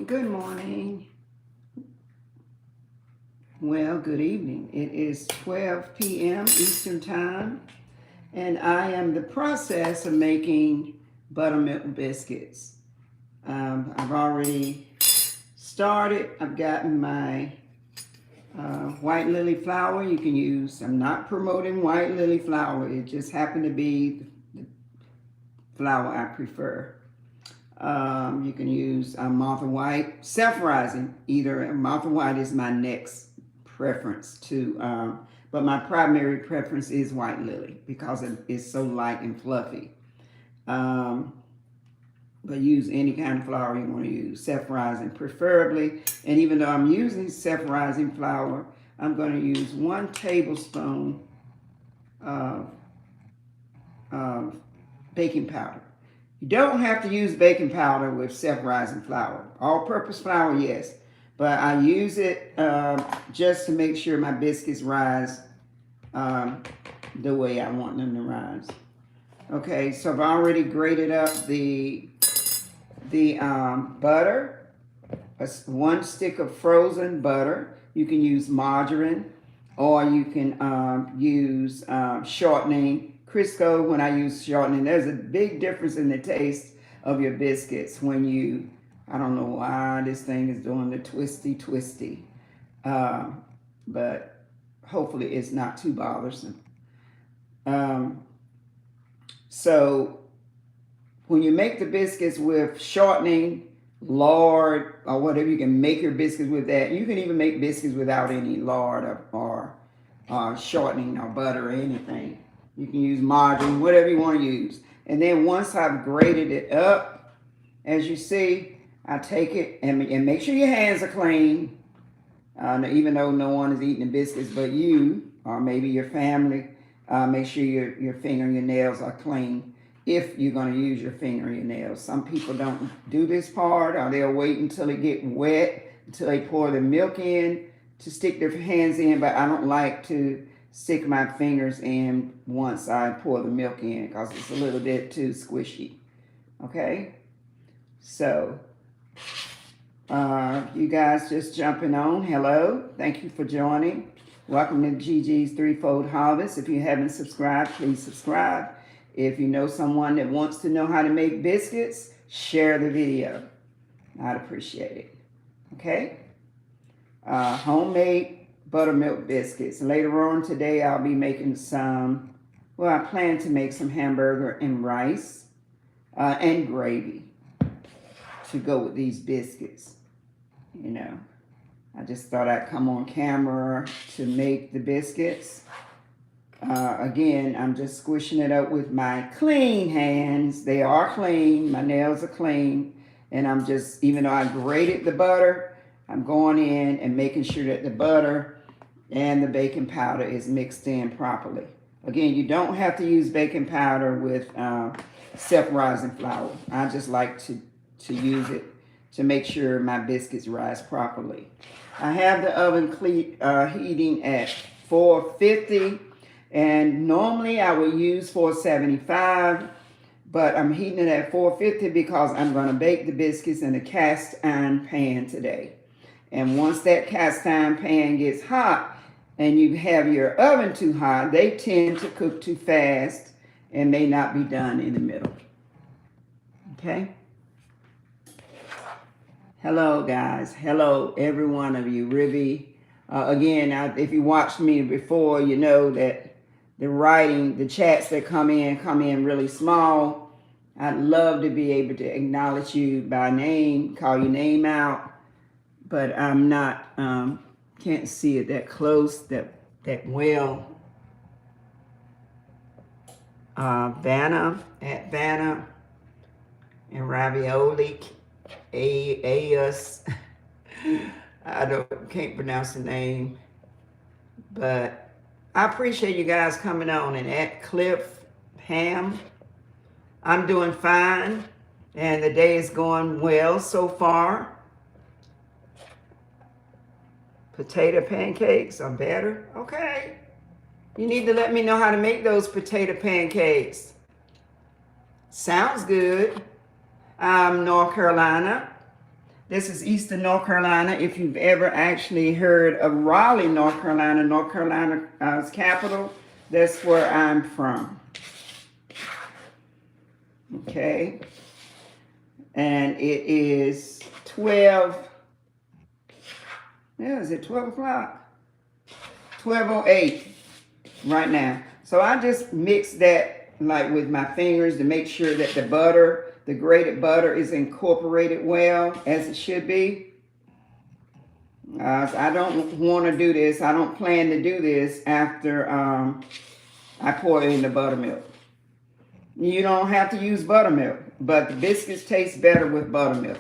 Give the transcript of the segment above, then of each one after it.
Good morning. Well, good evening. It is 12 p.m. Eastern Time, and I am in the process of making buttermilk biscuits. I've already started. I've gotten my white lily flour. You can use, I'm not promoting white lily flour. It just happened to be the flour I prefer. You can use Martha White, self-rising. Either Martha White is my next preference to, but my primary preference is white lily because it is so light and fluffy. Um, but use any kind of flour you want to use, self-rising preferably. And even though I'm using self-rising flour, I'm going to use 1 tablespoon of, of baking powder. You don't have to use baking powder with self-rising flour. All-purpose flour, yes. But I use it just to make sure my biscuits rise the way I want them to rise. Okay, so I've already grated up the butter. 1 stick of frozen butter. You can use margarine, or you can use shortening. Crisco, when I use shortening, there's a big difference in the taste of your biscuits when you, I don't know why this thing is doing the twisty, but hopefully it's not too bothersome. So when you make the biscuits with shortening, lard, or whatever, you can make your biscuits with that. You can even make biscuits without any lard or shortening or butter or anything. You can use margarine, whatever you want to use. And then once I've grated it up, as you see, I take it and make sure your hands are clean. Even though no one is eating the biscuits but you, or maybe your family, make sure your finger and your nails are clean if you're going to use your finger and your nails. Some people don't do this part, or they'll wait until it get wet, until they pour the milk in to stick their hands in, but I don't like to stick my fingers in once I pour the milk in because it's a little bit too squishy. Okay, so you guys just jumping on, hello, thank you for joining. Welcome to Gigi's Threefold Harvest. If you haven't subscribed, please subscribe. If you know someone that wants to know how to make biscuits, share the video. I'd appreciate it. Okay, homemade buttermilk biscuits. Later on today, I'll be making some, well, I plan to make some hamburger and rice and gravy to go with these biscuits. You know, I just thought I'd come on camera to make the biscuits. Again, I'm just squishing it up with my clean hands. They are clean. My nails are clean. And I'm just, even though I grated the butter, I'm going in and making sure that the butter and the baking powder is mixed in properly. Again, you don't have to use baking powder with self-rising flour. I just like to use it to make sure my biscuits rise properly. I have the oven heating at 450, and normally I would use 475, but I'm heating it at 450 because I'm going to bake the biscuits in a cast iron pan today. And once that cast iron pan gets hot and you have your oven too hot, they tend to cook too fast and may not be done in the middle. Okay? Hello, guys. Hello, every one of you. Ribby. Again, if you watched me before, you know that the chats that come in really small. I'd love to be able to acknowledge you by name, call your name out, but I'm not, can't see it that close, that well. Vanna, at Vanna, and Ravioli, Aus. I can't pronounce the name, but I appreciate you guys coming on. And at Cliff Ham, I'm doing fine, and the day is going well so far. Potato pancakes are better. Okay. You need to let me know how to make those potato pancakes. Sounds good. North Carolina. This is Eastern North Carolina. If you've ever actually heard of Raleigh, North Carolina's capital, that's where I'm from. Okay. And it is 12, yeah, is it 12 o'clock? 12:08 right now. So I just mix that like with my fingers to make sure that the butter, the grated butter, is incorporated well as it should be. I don't want to do this. I don't plan to do this after I pour in the buttermilk. You don't have to use buttermilk, but the biscuits taste better with buttermilk.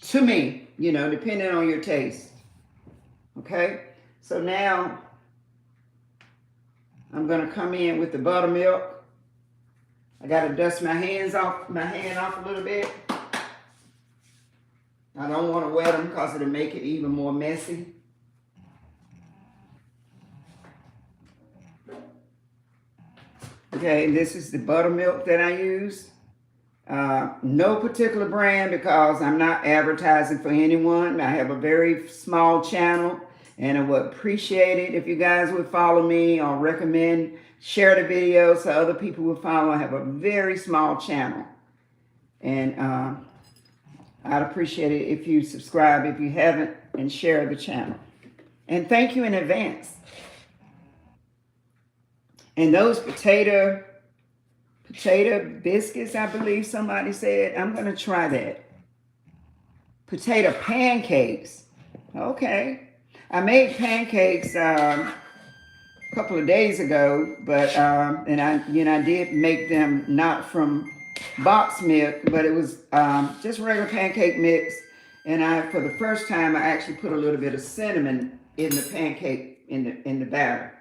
To me, you know, depending on your taste. Okay? So now I'm going to come in with the buttermilk. I got to dust my hand off a little bit. I don't want to wet them because it'll make it even more messy. Okay, this is the buttermilk that I use. No particular brand because I'm not advertising for anyone. I have a very small channel and I would appreciate it if you guys would follow me or recommend, share the video so other people would follow. I have a very small channel and I'd appreciate it if you subscribe if you haven't and share the channel. And thank you in advance. And those potato biscuits, I believe somebody said, I'm going to try that. Potato pancakes. Okay. I made pancakes a couple of days ago, but and I did make them not from box milk, but it was just regular pancake mix. And for the first time, I actually put a little bit of cinnamon in the pancake in the batter.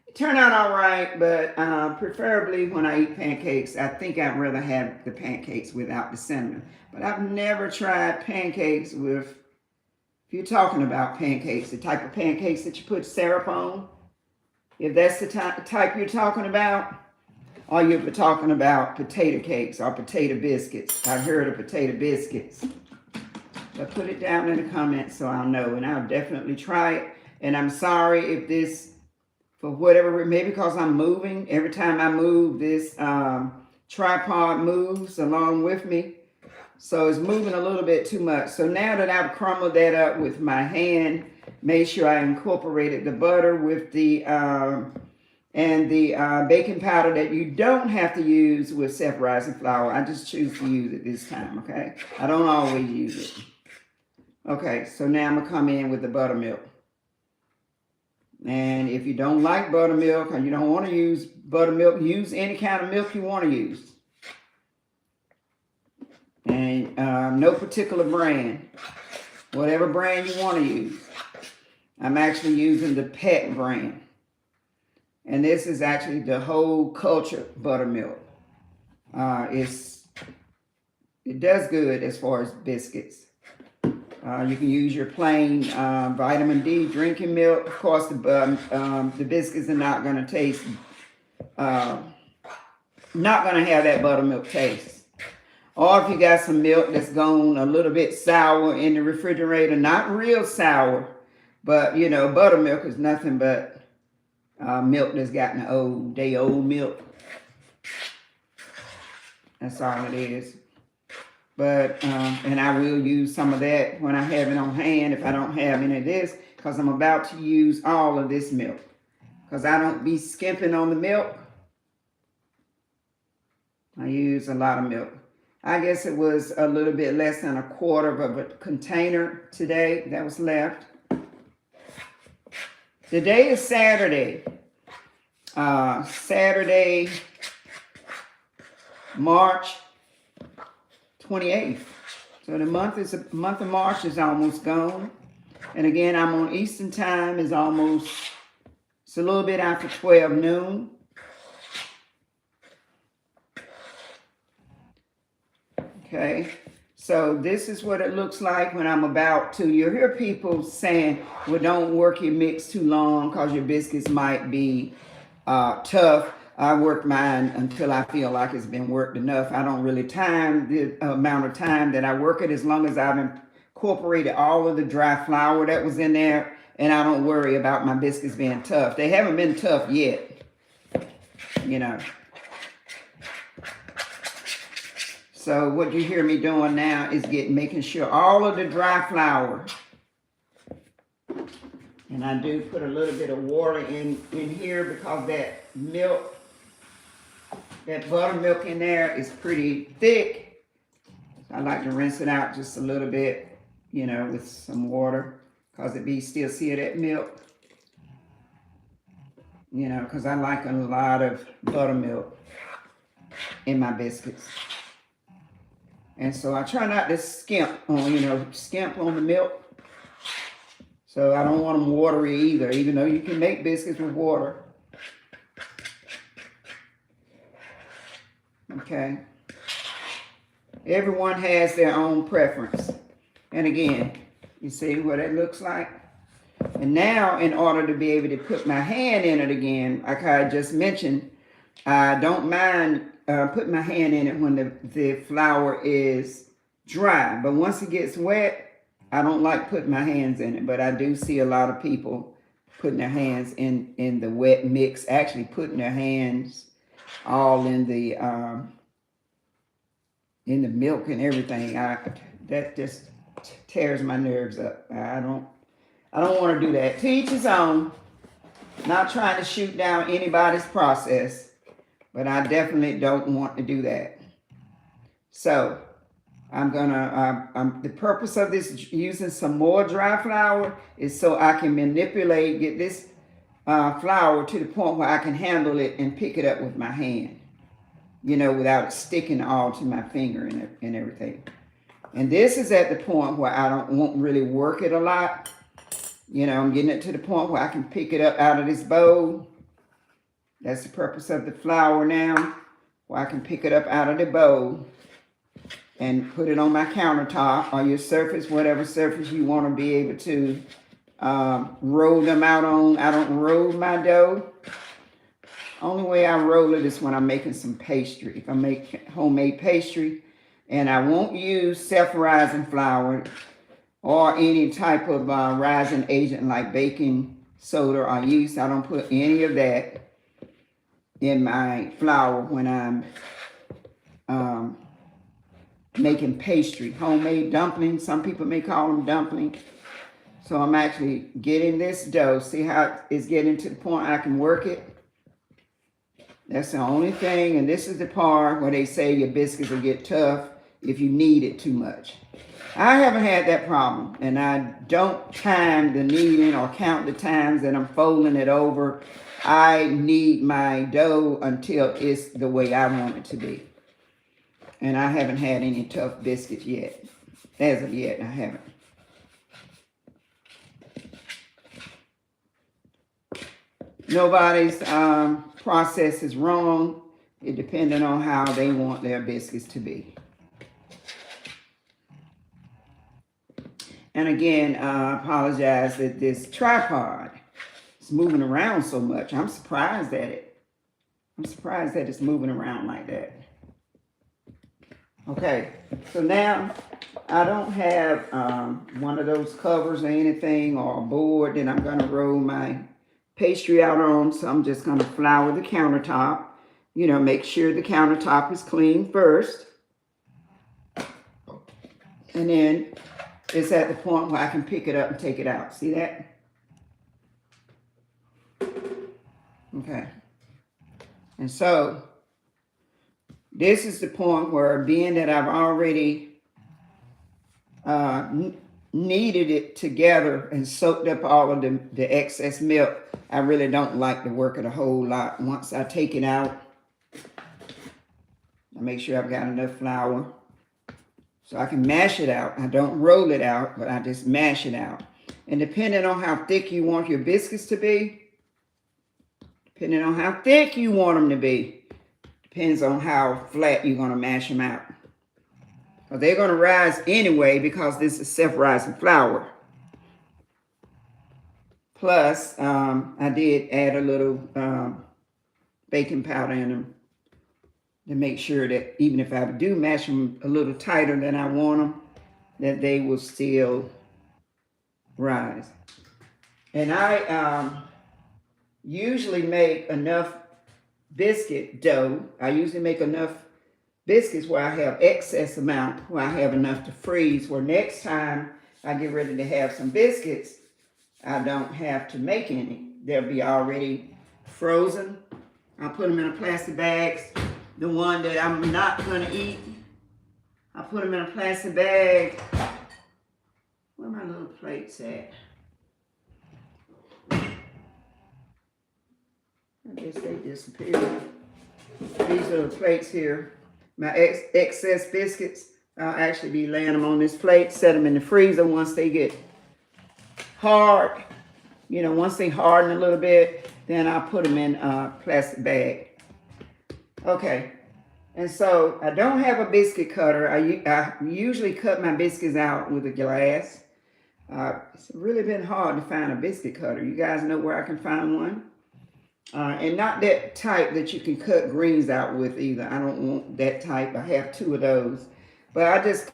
It turned out all right, but preferably when I eat pancakes, I think I'd rather have the pancakes without the cinnamon. But I've never tried pancakes with, if you're talking about pancakes, the type of pancakes that you put syrup on, if that's the type you're talking about, or you're talking about potato cakes or potato biscuits. I've heard of potato biscuits. But put it down in the comments so I'll know, and I'll definitely try it. And I'm sorry if this, for whatever, maybe because I'm moving. Every time I move, this tripod moves along with me. So it's moving a little bit too much. So now that I've crumbled that up with my hand, made sure I incorporated the butter with the baking powder that you don't have to use with self-rising flour. I just choose to use it this time, okay? I don't always use it. Okay, so now I'm going to come in with the buttermilk. And if you don't like buttermilk or you don't want to use buttermilk, use any kind of milk you want to use. And no particular brand. Whatever brand you want to use. I'm actually using the Pet brand. And this is actually the whole culture buttermilk. It does good as far as biscuits. You can use your plain vitamin D drinking milk. Of course, the biscuits are not going to taste, not going to have that buttermilk taste. Or if you got some milk that's gone a little bit sour in the refrigerator, not real sour, but you know, buttermilk is nothing but milk that's gotten old milk. That's all it is. But, and I will use some of that when I have it on hand if I don't have any of this, because I'm about to use all of this milk. Because I don't be skimping on the milk. I use a lot of milk. I guess it was a little bit less than a quarter of a container today that was left. Today is Saturday. Saturday, March 28th. So the month of March is almost gone. And again, I'm on Eastern time. It's a little bit after 12 noon. Okay. So this is what it looks like when I'm about to. You'll hear people saying, well, don't work your mix too long because your biscuits might be tough. I work mine until I feel like it's been worked enough. I don't really time the amount of time that I work it as long as I've incorporated all of the dry flour that was in there, and I don't worry about my biscuits being tough. They haven't been tough yet, you know. So what you hear me doing now is making sure all of the dry flour, and I do put a little bit of water in here because that milk, that buttermilk in there is pretty thick. I like to rinse it out just a little bit, you know, with some water, because it be still see that milk, you know, because I like a lot of buttermilk in my biscuits. And so I try not to skimp on, you know, skimp on the milk. So I don't want them watery either, even though you can make biscuits with water. Okay. Everyone has their own preference. And again, you see what it looks like? And now, in order to be able to put my hand in it again, like I just mentioned, I don't mind putting my hand in it when the flour is dry. But once it gets wet, I don't like putting my hands in it. But I do see a lot of people putting their hands in the wet mix, actually putting their hands all in the milk and everything. That just tears my nerves up. I don't want to do that. To each his own. Not trying to shoot down anybody's process, but I definitely don't want to do that. So I'm gonna, the purpose of this using some more dry flour is so I can manipulate, get this flour to the point where I can handle it and pick it up with my hand, you know, without it sticking all to my finger and everything. And this is at the point where I won't really work it a lot. You know, I'm getting it to the point where I can pick it up out of this bowl. That's the purpose of the flour now, where I can pick it up out of the bowl and put it on my countertop or your surface, whatever surface you want to be able to roll them out on. I don't roll my dough. Only way I roll it is when I'm making some pastry. If I make homemade pastry, and I won't use self-rising flour or any type of rising agent like baking soda or yeast. I don't put any of that in my flour when I'm making pastry. Homemade dumplings, some people may call them dumplings. So I'm actually getting this dough. See how it's getting to the point I can work it? That's the only thing, and this is the part where they say your biscuits will get tough if you knead it too much. I haven't had that problem, and I don't time the kneading or count the times that I'm folding it over. I knead my dough until it's the way I want it to be. And I haven't had any tough biscuits yet. As of yet, I haven't. Nobody's process is wrong. It depends on how they want their biscuits to be. And again, I apologize that this tripod is moving around so much. I'm surprised at it. I'm surprised that it's moving around like that. Okay, so now I don't have one of those covers or anything or a board that I'm going to roll my pastry out on. So I'm just going to flour the countertop. You know, make sure the countertop is clean first. And then it's at the point where I can pick it up and take it out. See that? Okay. And so this is the point where, being that I've already kneaded it together and soaked up all of the excess milk, I really don't like to work it a whole lot. Once I take it out, I make sure I've got enough flour so I can mash it out. I don't roll it out, but I just mash it out. And depending on how thick you want your biscuits to be, depending on how thick you want them to be, depends on how flat you're going to mash them out. Well, they're going to rise anyway because this is self-rising flour. Plus, I did add a little baking powder in them to make sure that even if I do mash them a little tighter than I want them, that they will still rise. And I usually make enough biscuit dough. I usually make enough biscuits where I have excess amount, where I have enough to freeze, where next time I get ready to have some biscuits, I don't have to make any. They'll be already frozen. I'll put them in a plastic bags. The one that I'm not gonna eat, I put them in a plastic bag. Where my little plates at? I guess they disappeared. These are the plates here. My excess biscuits, I'll actually be laying them on this plate, set them in the freezer once they get hard. You know, once they harden a little bit, then I'll put them in a plastic bag. Okay, and so I don't have a biscuit cutter. I usually cut my biscuits out with a glass. It's really been hard to find a biscuit cutter. You guys know where I can find one? And not that type that you can cut greens out with either. I don't want that type. I have two of those. But I just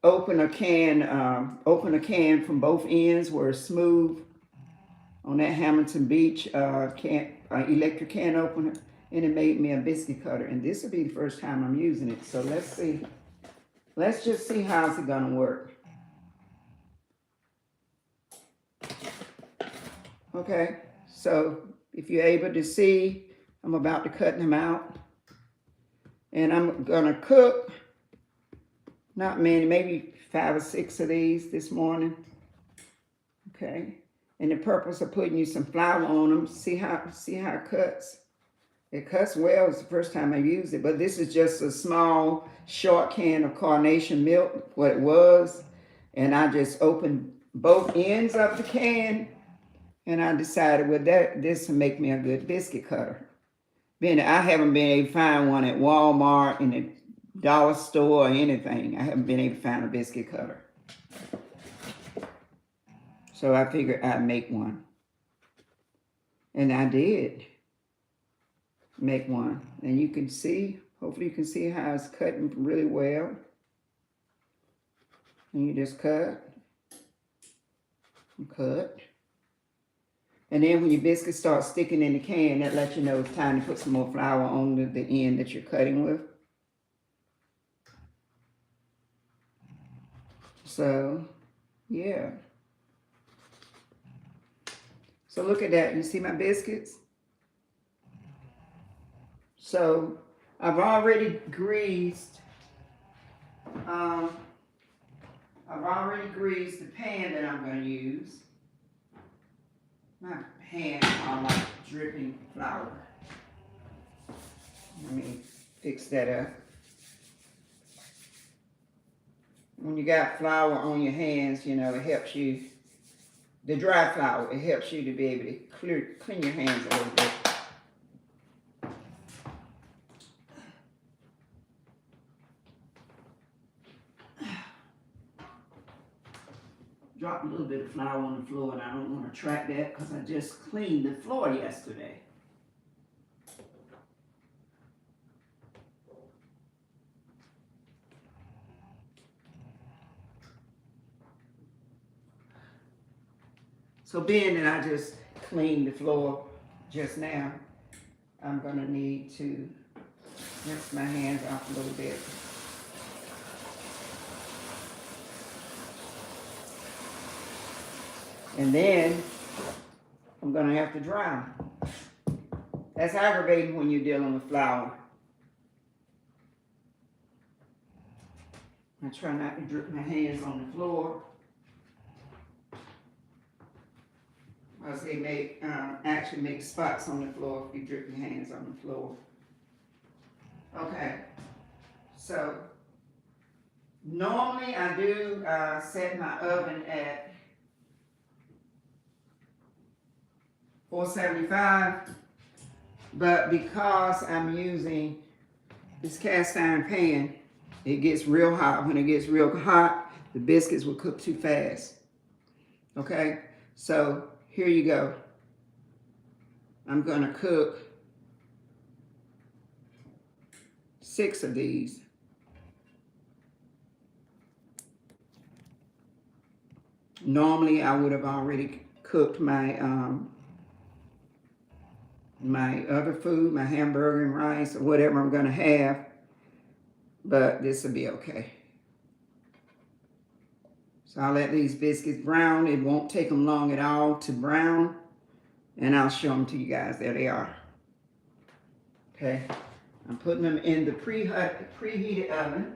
open a can from both ends where it's smooth on that Hamilton Beach electric can opener. And it made me a biscuit cutter. And this will be the first time I'm using it. So let's see. Let's just see how's it gonna work. Okay, so if you're able to see, I'm about to cut them out. And I'm gonna cook, not many, maybe 5 or 6 of these this morning. Okay, and the purpose of putting you some flour on them, see how it cuts? It cuts well. It's the first time I used it, but this is just a small, short can of carnation milk, what it was. And I just opened both ends of the can. And I decided, well, this will make me a good biscuit cutter. I haven't been able to find one at Walmart, in the dollar store, or anything. I haven't been able to find a biscuit cutter. So I figured I'd make one. And I did make one. And you can see, hopefully you can see how it's cutting really well. And you just cut and cut. And then when your biscuits start sticking in the can, that lets you know it's time to put some more flour on the end that you're cutting with. So, yeah. So look at that. You see my biscuits? So I've already greased. The pan that I'm going to use. My hands are like dripping flour. Let me fix that up. When you got flour on your hands, you know, it helps you, the dry flour, it helps you to be able to clean your hands a little bit. Dropped a little bit of flour on the floor, and I don't want to track that because I just cleaned the floor yesterday. So being that I just cleaned the floor just now, I'm going to need to rinse my hands off a little bit. And then I'm going to have to dry. That's aggravating when you're dealing with flour. I try not to drip my hands on the floor. Because they may actually make spots on the floor if you drip your hands on the floor. Okay, so normally I do set my oven at 475, but because I'm using this cast iron pan, it gets real hot. When it gets real hot, the biscuits will cook too fast. Okay, so here you go. I'm gonna cook 6 of these. Normally, I would have already cooked my my other food, my hamburger and rice, or whatever I'm going to have. But this will be okay. So I'll let these biscuits brown. It won't take them long at all to brown. And I'll show them to you guys. There they are. Okay. I'm putting them in the preheated oven.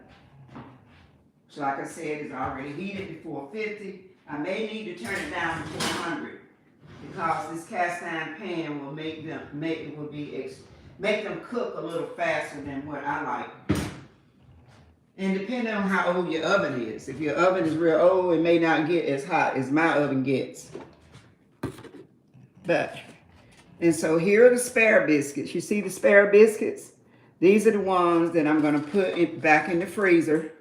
So like I said, it's already heated to 450. I may need to turn it down to 400 because this cast iron pan will make them cook a little faster than what I like. And depending on how old your oven is. If your oven is real old, it may not get as hot as my oven gets. And so here are the spare biscuits. You see the spare biscuits? These are the ones that I'm going to put back in the freezer.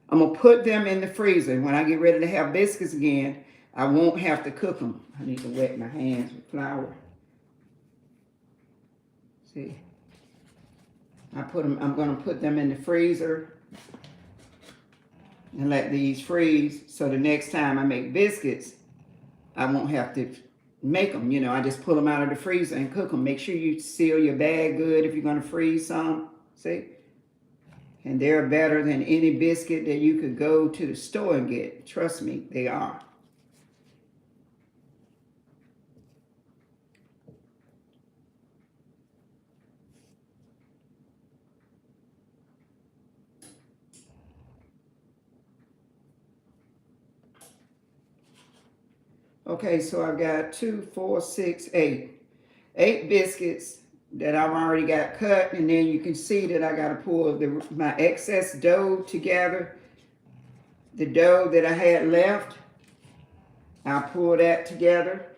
I'm going to put them in the freezer. When I get ready to have biscuits again, I won't have to cook them. I need to wet my hands with flour. See? I'm going to put them in the freezer and let these freeze. So the next time I make biscuits, I won't have to make them. You know, I just pull them out of the freezer and cook them. Make sure you seal your bag good if you're going to freeze some. See? And they're better than any biscuit that you could go to the store and get. Trust me, they are. Okay, so I've got 2, 4, 6, 8. 8 biscuits that I've already got cut, and then you can see that I got to pull my excess dough together. The dough that I had left, I'll pull that together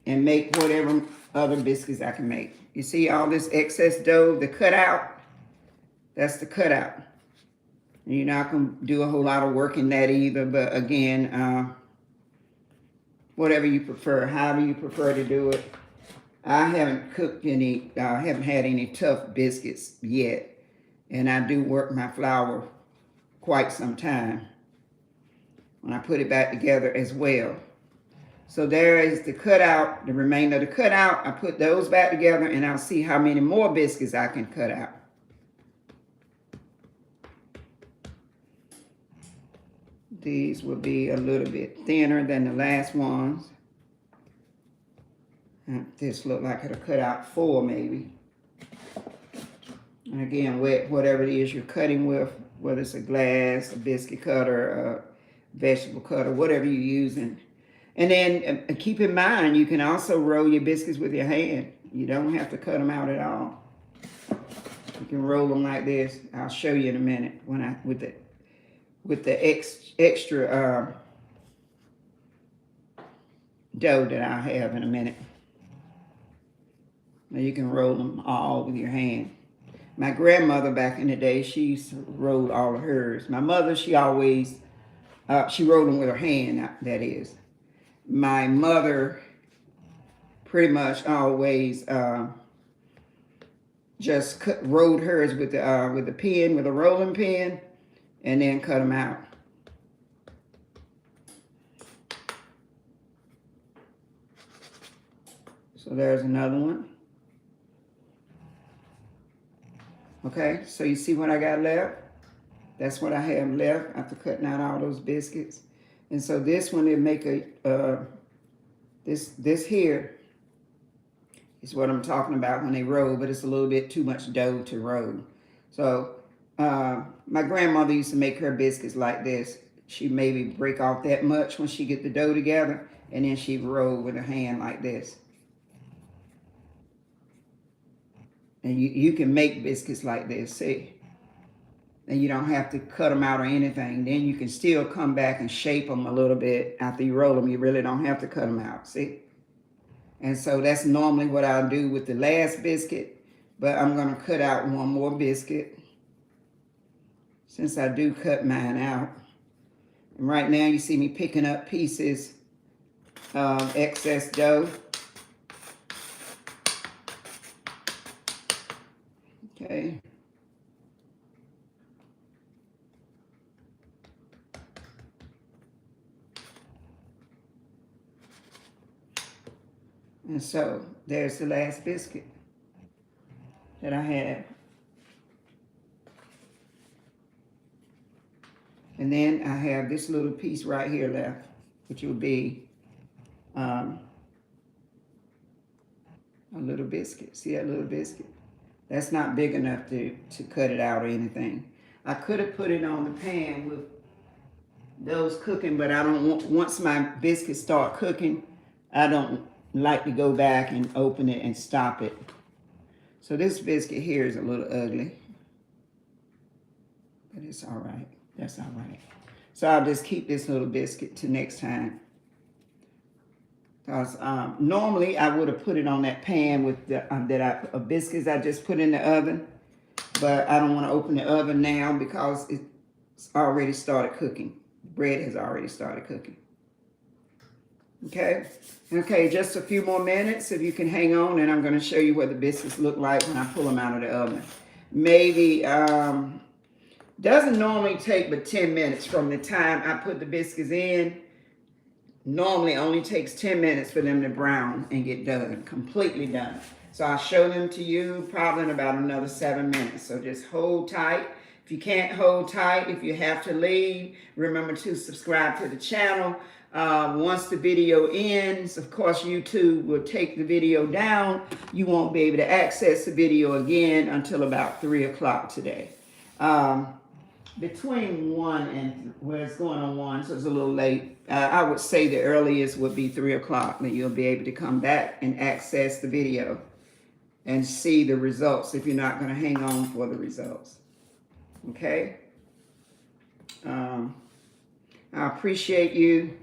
and make whatever other biscuits I can make. You see all this excess dough, the cutout? That's the cutout. You're not going to do a whole lot of work in that either, but again, whatever you prefer, however you prefer to do it. I haven't haven't had any tough biscuits yet, and I do work my flour quite some time when I put it back together as well. So there is the cutout, the remainder of the cutout. I put those back together, and I'll see how many more biscuits I can cut out. These will be a little bit thinner than the last ones. This look like it'll cut out 4 maybe. And again, whatever it is you're cutting with, whether it's a glass, a biscuit cutter, a vegetable cutter, whatever you're using. And then keep in mind, you can also roll your biscuits with your hand. You don't have to cut them out at all. You can roll them like this. I'll show you in a minute when with the extra dough that I'll have in a minute. Now you can roll them all with your hand. My grandmother back in the day, she used to roll all of hers. My mother, she always, she rolled them with her hand, that is. My mother pretty much always just rolled hers with the pen, with a rolling pin, and then cut them out. So there's another one. Okay, so you see what I got left? That's what I have left after cutting out all those biscuits. And so this one, it make this here is what I'm talking about when they roll, but it's a little bit too much dough to roll. So my grandmother used to make her biscuits like this. She maybe break off that much when she get the dough together, and then she roll with her hand like this. And you can make biscuits like this, see? And you don't have to cut them out or anything. Then you can still come back and shape them a little bit after you roll them. You really don't have to cut them out, see? And so that's normally what I'll do with the last biscuit. But I'm going to cut out one more biscuit, since I do cut mine out. And right now you see me picking up pieces of excess dough. Okay. And so there's the last biscuit that I have. And then I have this little piece right here left, which will be a little biscuit. See that little biscuit? That's not big enough to cut it out or anything. I could have put it on the pan with those cooking, but I don't want, once my biscuits start cooking, I don't like to go back and open it and stop it. So this biscuit here is a little ugly, but it's all right. That's all right. So I'll just keep this little biscuit to next time. Because normally I would have put it on that pan with the biscuits I just put in the oven. But I don't want to open the oven now because it's already started cooking. Bread has already started cooking. Okay? Okay, just a few more minutes if you can hang on, and I'm going to show you what the biscuits look like when I pull them out of the oven. Maybe, doesn't normally take but 10 minutes from the time I put the biscuits in. Normally only takes 10 minutes for them to brown and get done, completely done. So I'll show them to you probably in about another 7 minutes. So just hold tight. If you can't hold tight, if you have to leave, remember to subscribe to the channel. Once the video ends, of course, YouTube will take the video down. You won't be able to access the video again until about 3 o'clock today. Between 1 and, well, it's going on 1, so it's a little late. I would say the earliest would be 3 o'clock, that you'll be able to come back and access the video and see the results if you're not going to hang on for the results. Okay? I appreciate you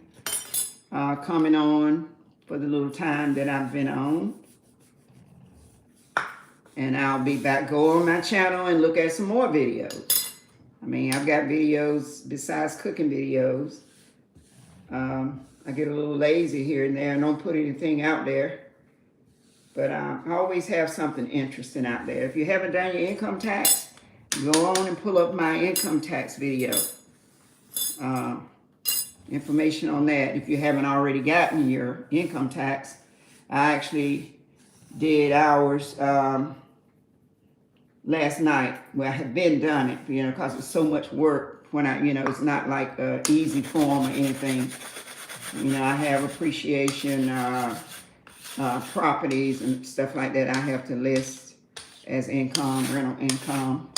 coming on for the little time that I've been on. And I'll be back, go on my channel and look at some more videos. I mean, I've got videos besides cooking videos. I get a little lazy here and there and don't put anything out there. But I always have something interesting out there. If you haven't done your income tax, go on and pull up my income tax video. Information on that. If you haven't already gotten your income tax, I actually did ours last night. Well, I have been done it, you know, because it's so much work when I, you know, it's not like an easy form or anything. You know, I have appreciation, properties and stuff like that I have to list as income, rental income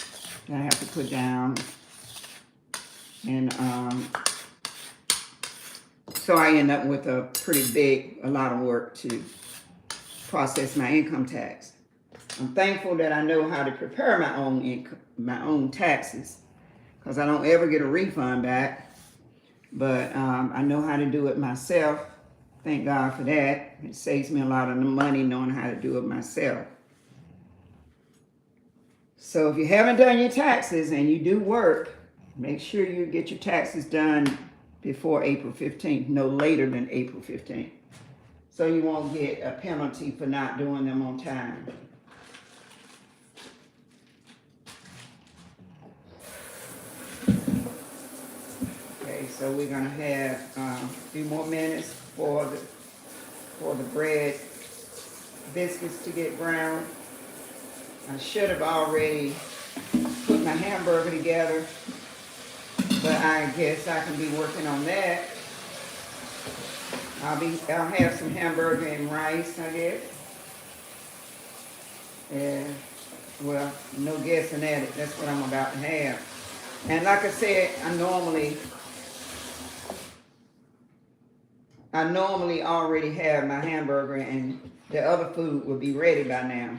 that I have to put down. And so I end up with a lot of work to process my income tax. I'm thankful that I know how to prepare my own taxes, because I don't ever get a refund back. But I know how to do it myself. Thank God for that. It saves me a lot of the money knowing how to do it myself. So if you haven't done your taxes and you do work, make sure you get your taxes done before April 15th, no later than April 15th. So you won't get a penalty for not doing them on time. Okay, so we're gonna have a few more minutes for the bread biscuits to get brown. I should have already put my hamburger together, but I guess I can be working on that. I'll have some hamburger and rice, I guess. And, well, no guessing at it. That's what I'm about to have. And like I said, I normally already have my hamburger and the other food will be ready by now.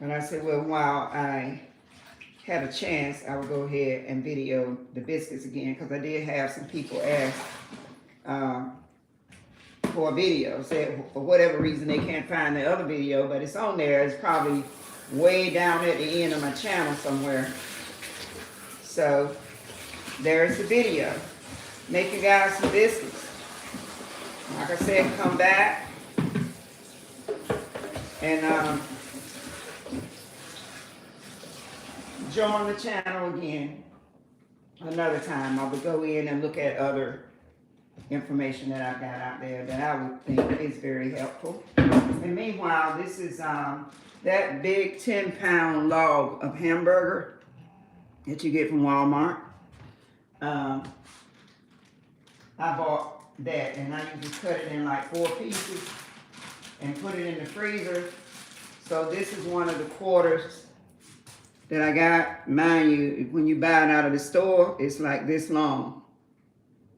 And I said, well, while I have a chance, I will go ahead and video the biscuits again, because I did have some people ask for a video. Said for whatever reason they can't find the other video, but it's on there. It's probably way down at the end of my channel somewhere. So there's the video. Make you guys some biscuits. Like I said, come back and join the channel again another time. I will go in and look at other information that I got out there that I would think is very helpful. And meanwhile, this is that big 10-pound log of hamburger that you get from Walmart. I bought that, and I usually cut it in like 4 pieces and put it in the freezer. So this is one of the quarters that I got. Mind you, when you buy it out of the store, it's like this long.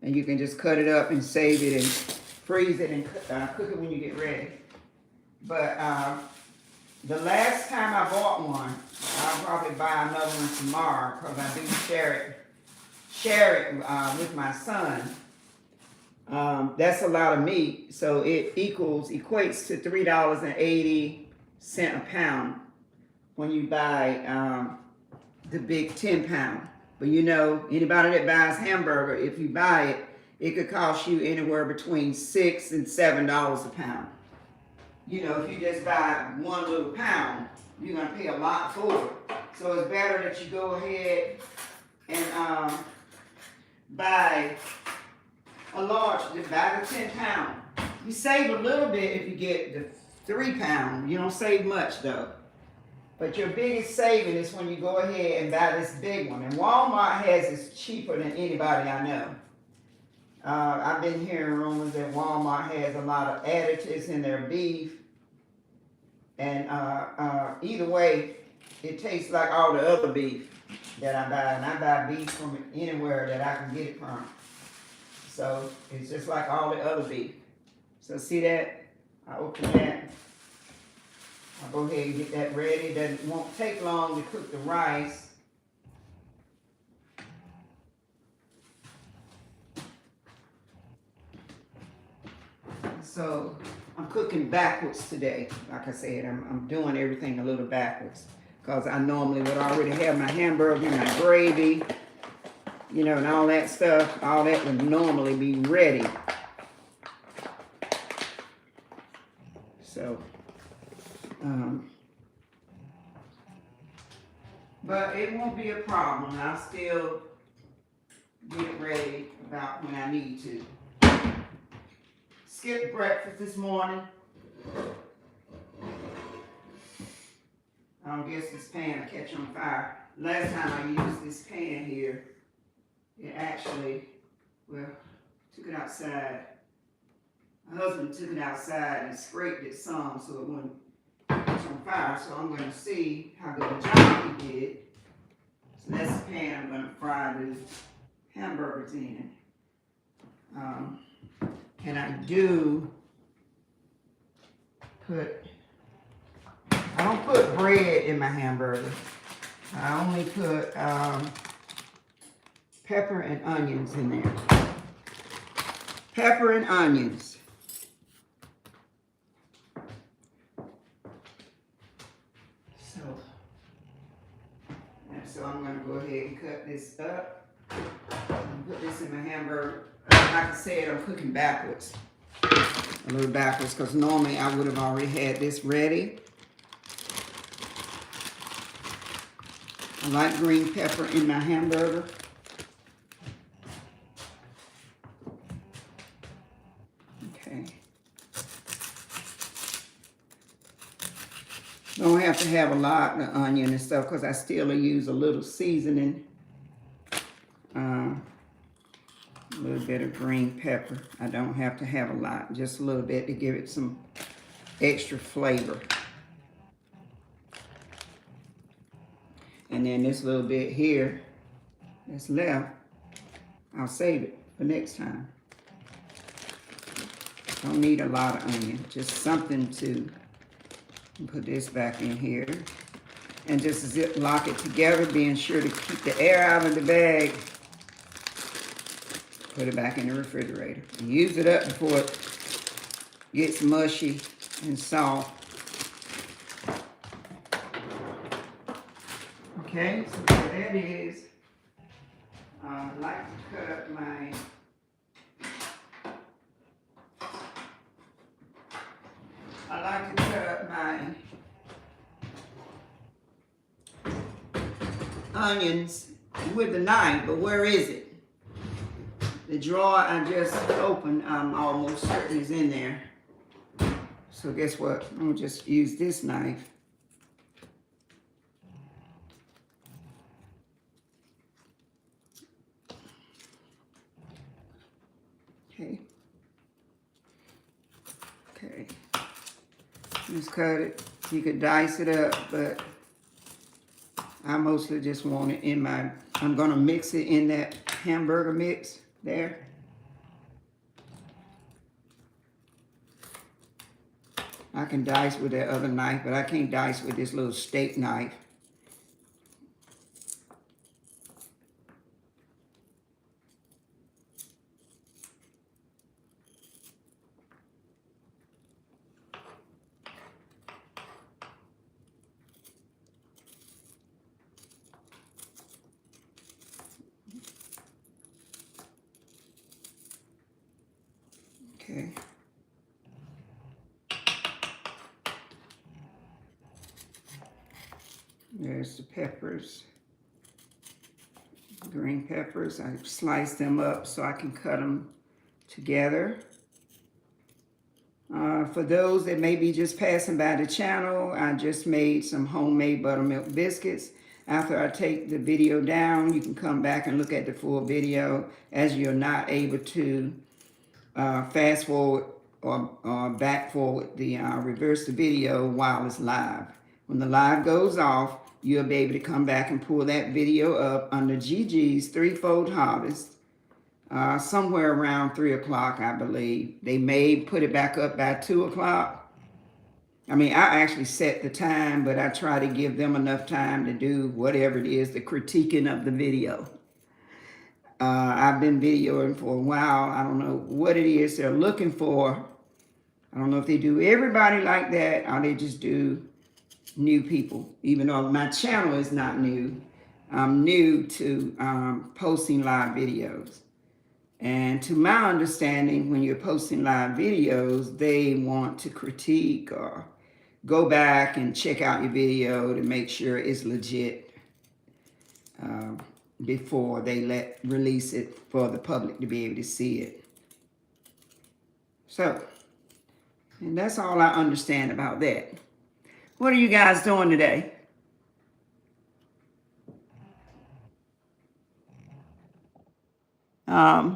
And you can just cut it up and save it and freeze it and cook it when you get ready. But the last time I bought one, I'll probably buy another one tomorrow because I do share it with my son. That's a lot of meat, so it equates to $3.80 a pound when you buy the big 10-pound. But you know, anybody that buys hamburger, if you buy it, it could cost you anywhere between $6 and $7 a pound. You know, if you just buy one little pound, you're gonna pay a lot for it. So it's better that you go ahead and buy a large, buy the 10-pound. You save a little bit if you get the 3-pound. You don't save much though. But your biggest saving is when you go ahead and buy this big one. And Walmart has it cheaper than anybody I know. I've been hearing rumors that Walmart has a lot of additives in their beef. And either way, it tastes like all the other beef that I buy. And I buy beef from anywhere that I can get it from. So it's just like all the other beef. So see that? I open that. I'll go ahead and get that ready. It won't take long to cook the rice. So I'm cooking backwards today. Like I said, I'm doing everything a little backwards because I normally would already have my hamburger, my gravy, you know, and all that stuff. All that would normally be ready. So, but it won't be a problem. I'll still get ready about when I need to. Skipped breakfast this morning. I don't guess this pan will catch on fire. Last time I used this pan here, it actually, well, took it outside. My husband took it outside and scraped it some so it wouldn't catch on fire. So I'm going to see how good a job he did. So that's the pan I'm going to fry the hamburgers in. And I do put, I don't put bread in my hamburger. I only put pepper and onions in there. Pepper and onions. So I'm going to go ahead and cut this up and put this in my hamburger. Like I said, I'm cooking backwards. A little backwards because normally I would have already had this ready. I like green pepper in my hamburger. Okay. Don't have to have a lot of onion and stuff because I still use a little seasoning. A little bit of green pepper. I don't have to have a lot, just a little bit to give it some extra flavor. And then this little bit here that's left, I'll save it for next time. Don't need a lot of onion, just something to put this back in here. And just zip lock it together, being sure to keep the air out of the bag. Put it back in the refrigerator. And use it up before it gets mushy and soft. Okay, so what that is, I like to cut up my onions with a knife, but where is it? The drawer I just opened, I'm almost certain is in there. So guess what? I'm gonna just use this knife. Okay. Okay. Just cut it. You could dice it up, but I mostly just want it in my, I'm gonna mix it in that hamburger mix there. I can dice with that other knife, but I can't dice with this little steak knife. Okay. There's the peppers. Green peppers. I sliced them up so I can cut them together. For those that may be just passing by the channel, I just made some homemade buttermilk biscuits. After I take the video down, you can come back and look at the full video, as you're not able to fast forward or back forward the reverse the video while it's live. When the live goes off, you'll be able to come back and pull that video up under Gigi's Threefold Harvest. Somewhere around 3 o'clock, I believe. They may put it back up by 2 o'clock. I mean, I actually set the time, but I try to give them enough time to do whatever it is, the critiquing of the video. I've been videoing for a while. I don't know what it is they're looking for. I don't know if they do everybody like that or they just do new people. Even though my channel is not new, I'm new to posting live videos. And to my understanding, when you're posting live videos, they want to critique or go back and check out your video to make sure it's legit before they release it for the public to be able to see it. So, and that's all I understand about that. What are you guys doing today? I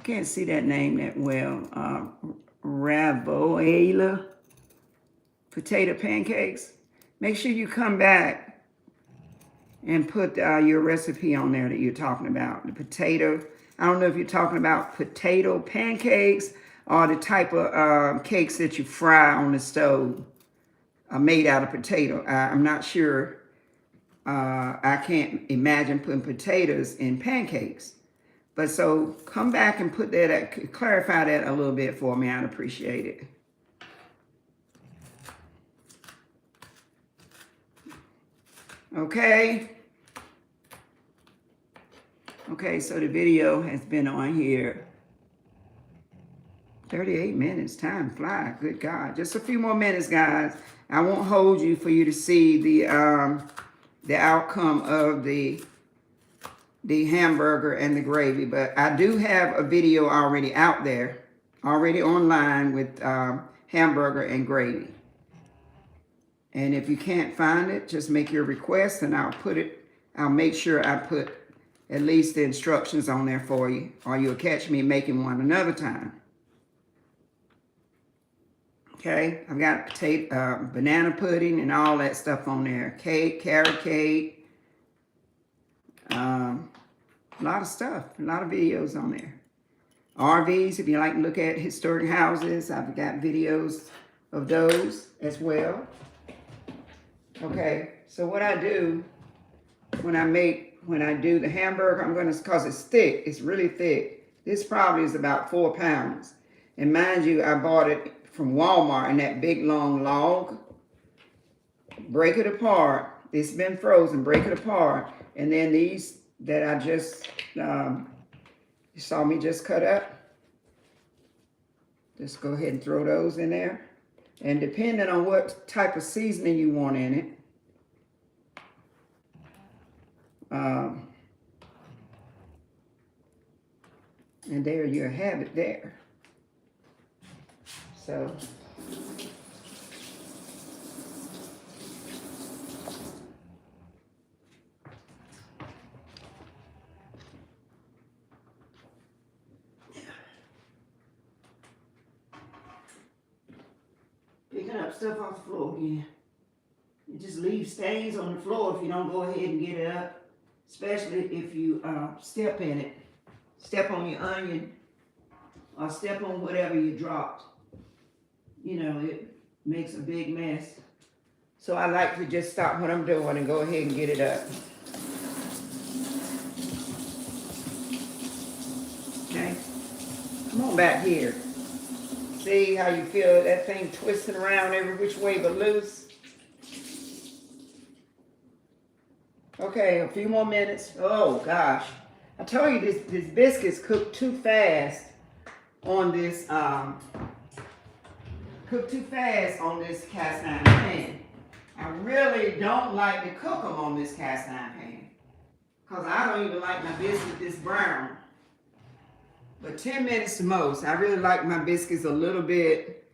can't see that name that well. Ravioli potato pancakes. Make sure you come back and put your recipe on there that you're talking about. The potato, I don't know if you're talking about potato pancakes or the type of cakes that you fry on the stove are made out of potato. I'm not sure. I can't imagine putting potatoes in pancakes. But so come back and put that, clarify that a little bit for me. I'd appreciate it. Okay. Okay, so the video has been on here 38 minutes. Time fly. Good God. Just a few more minutes, guys. I won't hold you for you to see the outcome of the hamburger and the gravy, but I do have a video already out there, already online with hamburger and gravy. And if you can't find it, just make your request and I'll make sure I put at least the instructions on there for you, or you'll catch me making one another time. Okay, I've got potato, banana pudding and all that stuff on there. Cake, carrot cake. A lot of stuff, a lot of videos on there. RVs, if you like to look at historic houses, I've got videos of those as well. Okay, so what I do when I do the hamburger, cause it's thick, it's really thick. This probably is about 4 pounds. And mind you, I bought it from Walmart in that big long log. Break it apart. It's been frozen, break it apart. And then these that I just, you saw me just cut up. Just go ahead and throw those in there. And depending on what type of seasoning you want in it, And there you have it there. So picking up stuff off the floor again. You just leave stains on the floor if you don't go ahead and get it up. Especially if you step in it. Step on your onion or step on whatever you dropped. You know, it makes a big mess. So I like to just stop what I'm doing and go ahead and get it up. Okay? Come on back here. See how you feel that thing twisting around every which way but loose? Okay, a few more minutes. Oh gosh. I told you this biscuits cook too fast on this cast iron pan. I really don't like to cook them on this cast iron pan. Because I don't even like my biscuit this brown. But 10 minutes the most. I really like my biscuits a little bit.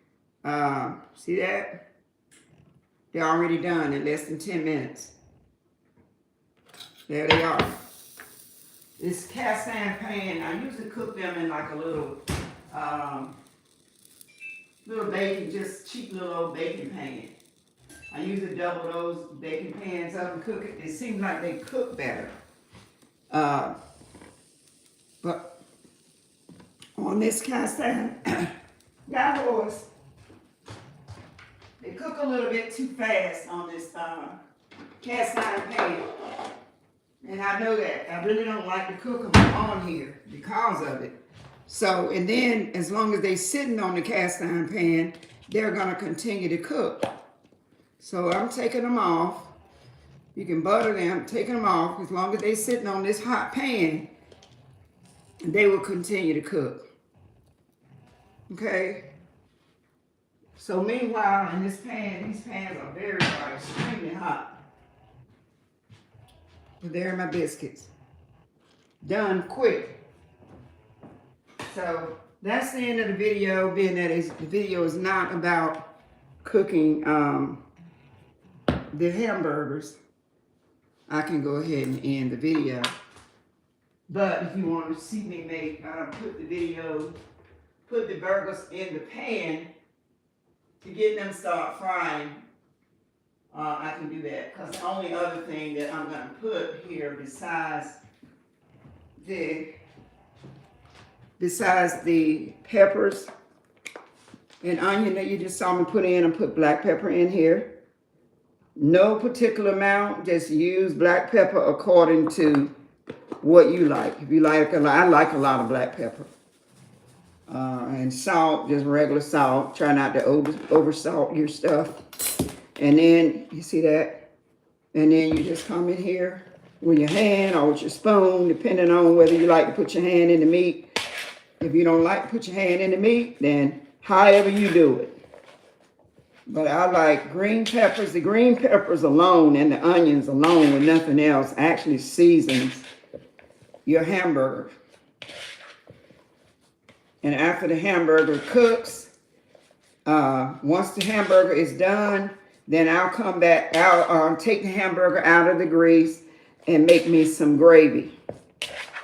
See that? They're already done in less than 10 minutes. There they are. This cast iron pan, I usually cook them in like a little baking, just cheap little old baking pan. I usually double those baking pans up and cook it. It seems like they cook better. But on this cast iron, horse, they cook a little bit too fast on this cast iron pan. And I know that. I really don't like to cook them on here because of it. So, and then as long as they're sitting on the cast iron pan, they're going to continue to cook. So I'm taking them off. You can butter them, taking them off. As long as they're sitting on this hot pan, they will continue to cook. Okay? So meanwhile, in this pan, these pans are very hot, extremely hot. But there are my biscuits. Done quick. So that's the end of the video, being that the video is not about cooking the hamburgers. I can go ahead and end the video. But if you want to see me make, put the burgers in the pan to get them start frying, I can do that. Because the only other thing that I'm going to put here besides the peppers and onion that you just saw me put in, and put black pepper in here. No particular amount, just use black pepper according to what you like. If you like I like a lot of black pepper. And salt, just regular salt. Try not to over salt your stuff. And then, you see that? And then you just come in here with your hand or with your spoon, depending on whether you like to put your hand in the meat. If you don't like to put your hand in the meat, then however you do it. But I like green peppers. The green peppers alone and the onions alone with nothing else actually seasons your hamburger. And after the hamburger cooks, once the hamburger is done, then I'll come back, I'll take the hamburger out of the grease and make me some gravy.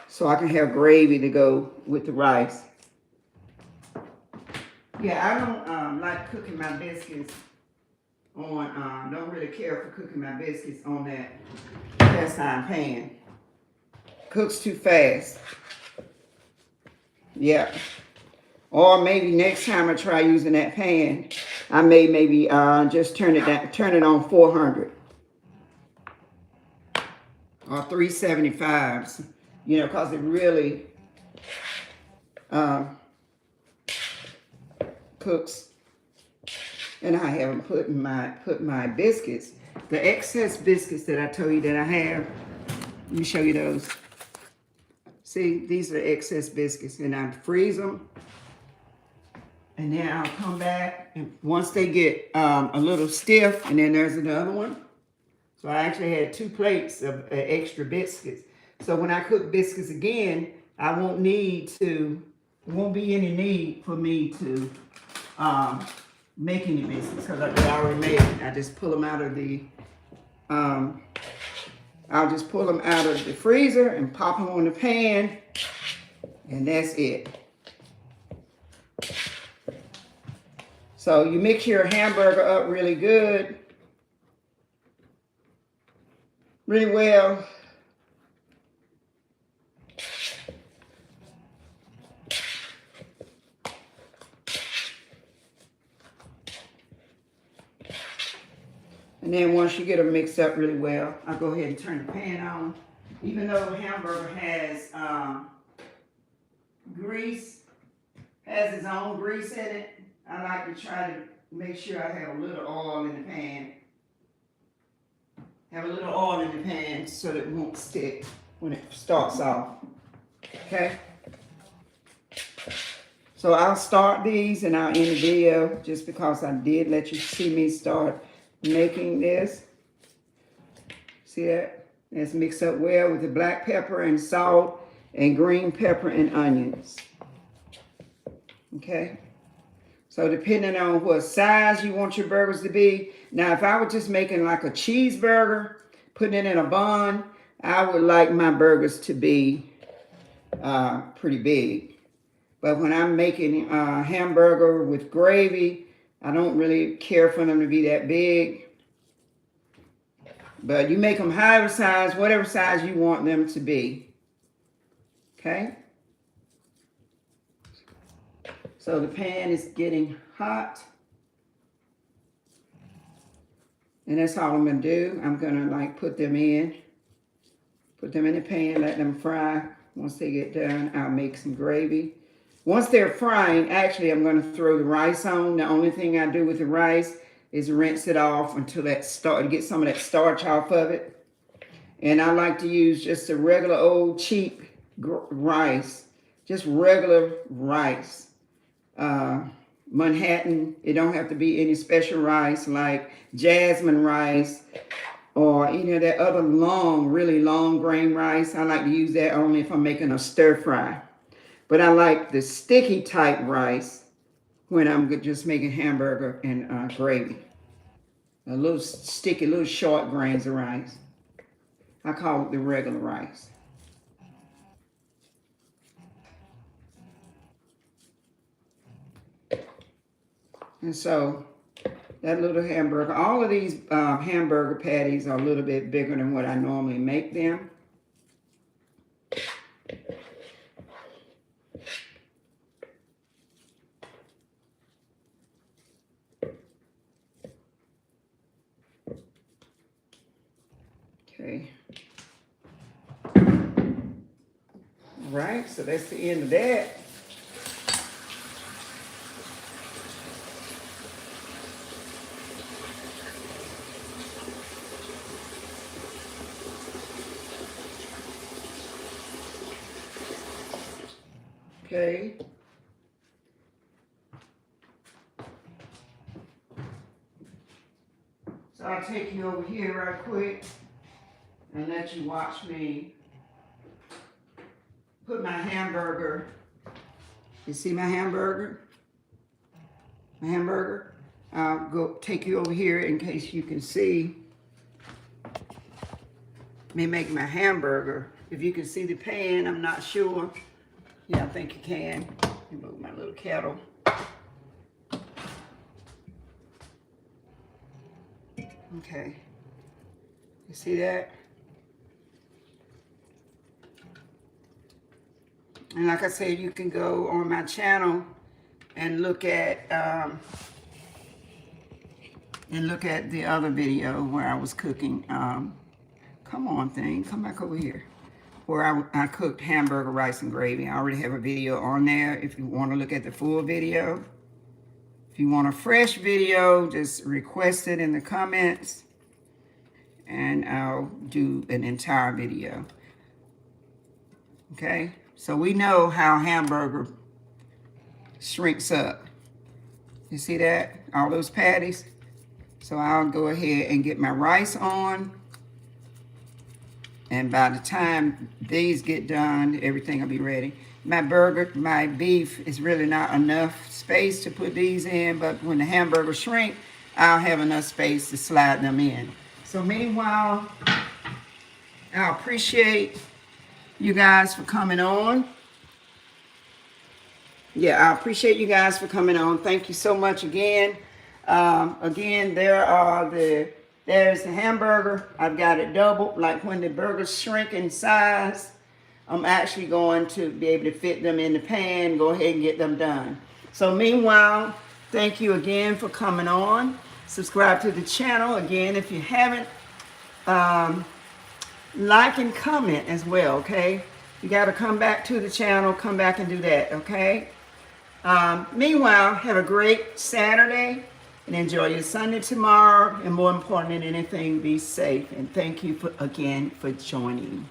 So I can have gravy to go with the rice. Yeah, I don't like cooking my biscuits on, don't really care for cooking my biscuits on that cast iron pan. Cooks too fast. Yeah. Or maybe next time I try using that pan, I may maybe just turn it on 400 or 375s, you know, because it really cooks. And I haven't put my biscuits, the excess biscuits that I told you that I have. Let me show you those. See, these are excess biscuits, and I freeze them. And then I'll come back, and once they get a little stiff, and then there's another one. So I actually had 2 plates of extra biscuits. So when I cook biscuits again, I won't need to, there won't be any need for me to make any biscuits because I already made it. I just pull them out of the, I'll just pull them out of the freezer and pop them on the pan, and that's it. So you mix your hamburger up really good, really well. And then once you get them mixed up really well, I'll go ahead and turn the pan on. Even though the hamburger has grease, has its own grease in it, I like to try to make sure I have a little oil in the pan. Have a little oil in the pan so that it won't stick when it starts off. Okay? So I'll start these and I'll end the video just because I did let you see me start making this. See that? It's mixed up well with the black pepper and salt and green pepper and onions. Okay? So depending on what size you want your burgers to be. Now, if I were just making like a cheeseburger, putting it in a bun, I would like my burgers to be pretty big. But when I'm making a hamburger with gravy, I don't really care for them to be that big. But you make them however size, whatever size you want them to be. Okay? So the pan is getting hot. And that's all I'm going to do. I'm going to like put them in. Put them in the pan, let them fry. Once they get done, I'll make some gravy. Once they're frying, actually, I'm going to throw the rice on. The only thing I do with the rice is rinse it off until that get some of that starch off of it. And I like to use just a regular old cheap rice, just regular rice. Manhattan, it don't have to be any special rice like jasmine rice or any of that other long, really long grain rice. I like to use that only if I'm making a stir fry. But I like the sticky type rice when I'm just making hamburger and gravy. A little sticky, little short grains of rice. I call it the regular rice. And so that little hamburger, all of these hamburger patties are a little bit bigger than what I normally make them. Okay. All right, so that's the end of that. Okay. So I'll take you over here right quick and let you watch me put my hamburger. You see my hamburger? My hamburger? I'll go take you over here in case you can see me making my hamburger. If you can see the pan, I'm not sure. Yeah, I think you can. Let me move my little kettle. Okay. You see that? And like I said, you can go on my channel and look at the other video where I was cooking. Come on, thing, come back over here. Where I cooked hamburger, rice, and gravy. I already have a video on there if you want to look at the full video. If you want a fresh video, just request it in the comments and I'll do an entire video. Okay, so we know how hamburger shrinks up. You see that? All those patties. So I'll go ahead and get my rice on. And by the time these get done, everything will be ready. My beef is really not enough space to put these in, but when the hamburgers shrink, I'll have enough space to slide them in. So meanwhile, I appreciate you guys for coming on. Yeah, I appreciate you guys for coming on. Thank you so much again. Again, there's the hamburger. I've got it doubled. Like when the burgers shrink in size, I'm actually going to be able to fit them in the pan, go ahead and get them done. So meanwhile, thank you again for coming on. Subscribe to the channel. Again, if you haven't, like and comment as well, okay? You got to come back to the channel, come back and do that, okay? Meanwhile, have a great Saturday and enjoy your Sunday tomorrow. And more important than anything, be safe. And thank you again for joining.